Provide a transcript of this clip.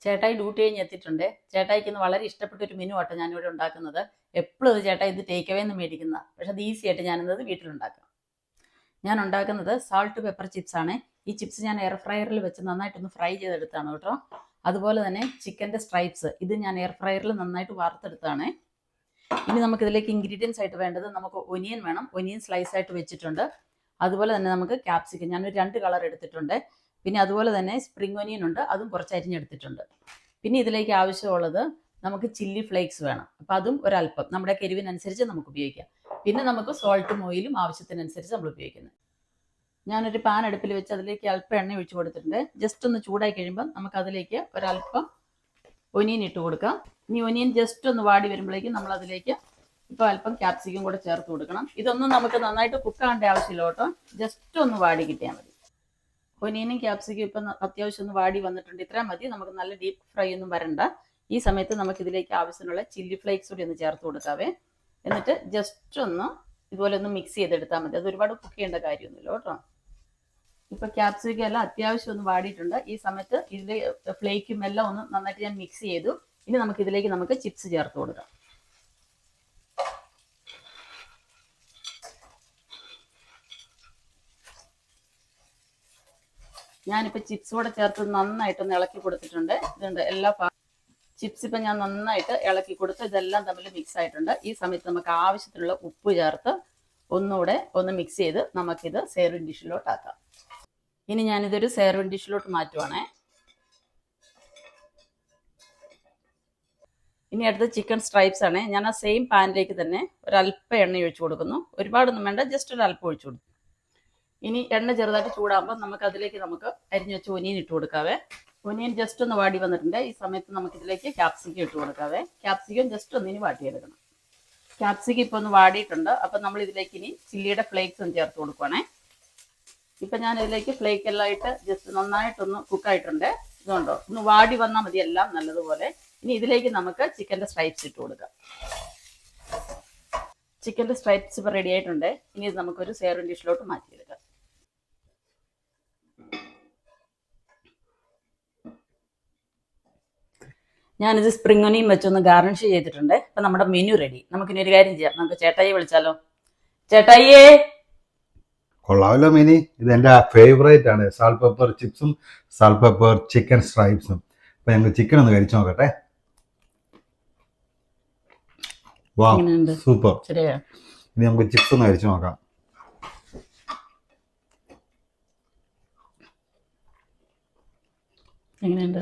ചേട്ടായി ഡ്യൂട്ടി കഴിഞ്ഞ് എത്തിയിട്ടുണ്ട്. ചേട്ടായിക്ക് ഇന്ന് വളരെ ഇഷ്ടപ്പെട്ട ഒരു മെനു ആട്ടോ ഞാനിവിടെ ഉണ്ടാക്കുന്നത്. എപ്പോഴും ഇത് ചേട്ടായി ഇത് ടേക്ക് അവേ എന്ന് മേടിക്കുന്ന, പക്ഷെ അത് ഈസി ആയിട്ട് ഞാനിന്നത് വീട്ടിലുണ്ടാക്കാം. ഞാൻ ഉണ്ടാക്കുന്നത് സാൾട്ട് പെപ്പർ ചിപ്സ് ആണ്. ഈ ചിപ്സ് ഞാൻ എയർ ഫ്രയറിൽ വെച്ച് നന്നായിട്ടൊന്ന് ഫ്രൈ ചെയ്തെടുത്താണ് കേട്ടോ. അതുപോലെ തന്നെ ചിക്കൻ്റെ സ്ട്രൈപ്സ് ഇത് ഞാൻ എയർ ഫ്രയറിൽ നന്നായിട്ട് വറുത്തെടുത്താണ്. ഇനി നമുക്ക് ഇതിലേക്ക് ഇൻഗ്രീഡിയൻസ് ആയിട്ട് വേണ്ടത് നമുക്ക് ഒനിയൻ വേണം. ഒനിയൻ സ്ലൈസ് ആയിട്ട് വെച്ചിട്ടുണ്ട്. അതുപോലെ തന്നെ നമുക്ക് ക്യാപ്സിക്കം ഞാനൊരു 2 കളർ എടുത്തിട്ടുണ്ട്. പിന്നെ അതുപോലെ തന്നെ സ്പ്രിംഗ് ഒനിയൻ ഉണ്ട്, അതും കുറച്ച് അരിഞ്ഞെടുത്തിട്ടുണ്ട്. പിന്നെ ഇതിലേക്ക് ആവശ്യമുള്ളത് നമുക്ക് ചില്ലി ഫ്ലേക്സ് വേണം. അപ്പം അതും ഒരല്പം നമ്മുടെ എരിവിനനുസരിച്ച് നമുക്ക് ഉപയോഗിക്കാം. പിന്നെ നമുക്ക് സോൾട്ടും ഓയിലും ആവശ്യത്തിനനുസരിച്ച് നമ്മൾ ഉപയോഗിക്കുന്നത്. ഞാനൊരു പാൻ അടുപ്പിൽ വെച്ച് അതിലേക്ക് അല്പം എണ്ണ ഒഴിച്ചു കൊടുത്തിട്ടുണ്ട്. ജസ്റ്റ് ഒന്ന് ചൂടായി കഴിയുമ്പോൾ നമുക്ക് അതിലേക്ക് ഒരല്പം ഒനിയൻ ഇട്ട് കൊടുക്കാം. ഇനി ഒനിയൻ ജസ്റ്റ് ഒന്ന് വാടി വരുമ്പോഴേക്കും നമ്മൾ അതിലേക്ക് ഇപ്പോൾ അല്പം ക്യാപ്സിക്കം കൂടെ ചേർത്ത് കൊടുക്കണം. ഇതൊന്നും നമുക്ക് നന്നായിട്ട് കുക്കാകേണ്ട ആവശ്യമില്ല കേട്ടോ, ജസ്റ്റ് ഒന്ന് വാടി കിട്ടിയാൽ മതി. ഒനിയനും ക്യാപ്സിക്കും ഇപ്പം അത്യാവശ്യം ഒന്ന് വാടി വന്നിട്ടുണ്ട്. ഇത്രയും മതി, നമുക്ക് നല്ല ഡീപ്പ് ഫ്രൈ ഒന്നും വരണ്ട. ഈ സമയത്ത് നമുക്ക് ഇതിലേക്ക് ആവശ്യമുള്ള ചില്ലി ഫ്ലേക്സ് കൂടി ഒന്ന് ചേർത്ത് കൊടുക്കാവേ. എന്നിട്ട് ജസ്റ്റ് ഒന്ന് ഇതുപോലെ ഒന്ന് മിക്സ് ചെയ്തെടുത്താൽ മതി. അത് ഒരുപാട് കുക്ക് ചെയ്യേണ്ട കാര്യമൊന്നുമില്ല കേട്ടോ. ഇപ്പം ക്യാപ്സിക്കം എല്ലാം അത്യാവശ്യം ഒന്ന് വാടിയിട്ടുണ്ട്. ഈ സമയത്ത് ഇതിൽ ഫ്ലേക്കും എല്ലാം ഒന്ന് നന്നായിട്ട് ഞാൻ മിക്സ് ചെയ്തു. ഇനി നമുക്ക് ഇതിലേക്ക് നമുക്ക് ചിപ്സ് ചേർത്ത് കൊടുക്കാം. ഞാനിപ്പോൾ ചിപ്സ് കൂടെ ചേർത്ത് നന്നായിട്ടൊന്ന് ഇളക്കി കൊടുത്തിട്ടുണ്ട്. ഇതുണ്ട് എല്ലാ ചിപ്സ് ഇപ്പം ഞാൻ നന്നായിട്ട് ഇളക്കി കൊടുത്ത് ഇതെല്ലാം തമ്മിൽ മിക്സ് ആയിട്ടുണ്ട്. ഈ സമയത്ത് നമുക്ക് ആവശ്യത്തിനുള്ള ഉപ്പ് ചേർത്ത് ഒന്നുകൂടെ ഒന്ന് മിക്സ് ചെയ്ത് നമുക്കിത് സെർവിങ് ഡിഷിലോട്ടാക്കാം. ഇനി ഞാനിതൊരു സെർവിങ് ഡിഷിലോട്ട് മാറ്റുവാണേ. ഇനി അടുത്ത് ചിക്കൻ സ്ട്രൈപ്സ് ആണ്. ഞാൻ ആ സെയിം പാനിലേക്ക് തന്നെ ഒരല്പം എണ്ണ ഒഴിച്ചു കൊടുക്കുന്നു. ഒരുപാടൊന്നും വേണ്ട, ജസ്റ്റ് ഒരു അല്പം ഒഴിച്ചു കൊടുക്കും. ഇനി എണ്ണ ചെറുതായിട്ട് ചൂടാകുമ്പോൾ നമുക്ക് അതിലേക്ക് നമുക്ക് അരിഞ്ഞു വെച്ച് ഒനിയൻ ഇട്ട് കൊടുക്കാവേ. ഒനിയൻ ജസ്റ്റ് ഒന്ന് വാടി വന്നിട്ടുണ്ട്. ഈ സമയത്ത് നമുക്ക് ഇതിലേക്ക് ക്യാപ്സിക്കം ഇട്ട് കൊടുക്കാവേ. ക്യാപ്സിക്കം ജസ്റ്റ് ഒന്നിന് വാട്ടിയെടുക്കണം. ക്യാപ്സിക്കം ഇപ്പോൾ ഒന്ന് വാടിയിട്ടുണ്ട്. അപ്പം നമ്മൾ ഇതിലേക്ക് ഇനി ചില്ലിയുടെ ഫ്ലേക്സ് ഒന്ന് ചേർത്ത് കൊടുക്കുവാണേ. ഇപ്പം ഞാൻ ഇതിലേക്ക് ഫ്ലേക്ക് എല്ലാം ഇട്ട് ജസ്റ്റ് നന്നായിട്ടൊന്ന് കുക്കായിട്ടുണ്ട്. ഇതുകൊണ്ടോ ഒന്ന് വാടി വന്നാൽ മതി എല്ലാം നല്ലതുപോലെ. ഇനി ഇതിലേക്ക് നമുക്ക് ചിക്കൻ്റെ സ്ട്രൈപ്സ് ഇട്ട് കൊടുക്കാം. ചിക്കൻ്റെ സ്ട്രൈപ്സ് ഇപ്പോൾ റെഡി ആയിട്ടുണ്ട്. ഇനി ഇത് നമുക്കൊരു സെർവിങ് ഡിഷിലോട്ട് മാറ്റിയെടുക്കാം. ഞാനിത് സ്പ്രിംഗ് ഒനിയൻ വെച്ചൊന്ന് ഗാർണിഷ് ചെയ്തിട്ടുണ്ട്. അപ്പം നമ്മുടെ മെനു റെഡി. നമുക്കിനി ഒരു കാര്യം ചെയ്യാം, നമുക്ക് ചേട്ടായിയെ വിളിച്ചാലോ? ചേട്ടായിയേ. കൊള്ളാമല്ലോ മിനി, ഇത് എൻ്റെ ഫേവറേറ്റ് ആണ്. സാൾട്ട് പെപ്പർ ചിപ്സും സാൾട്ട് പെപ്പർ ചിക്കൻ സ്ട്രൈപ്സും. അപ്പം ഞങ്ങൾ ചിക്കൻ ഒന്ന് കഴിച്ചു നോക്കട്ടെ. വാ, സൂപ്പർ. ശരിയാ, ഇനി നമുക്ക് ചിപ്സ് ഒന്ന് കഴിച്ചു നോക്കാം. എങ്ങനെയുണ്ട്?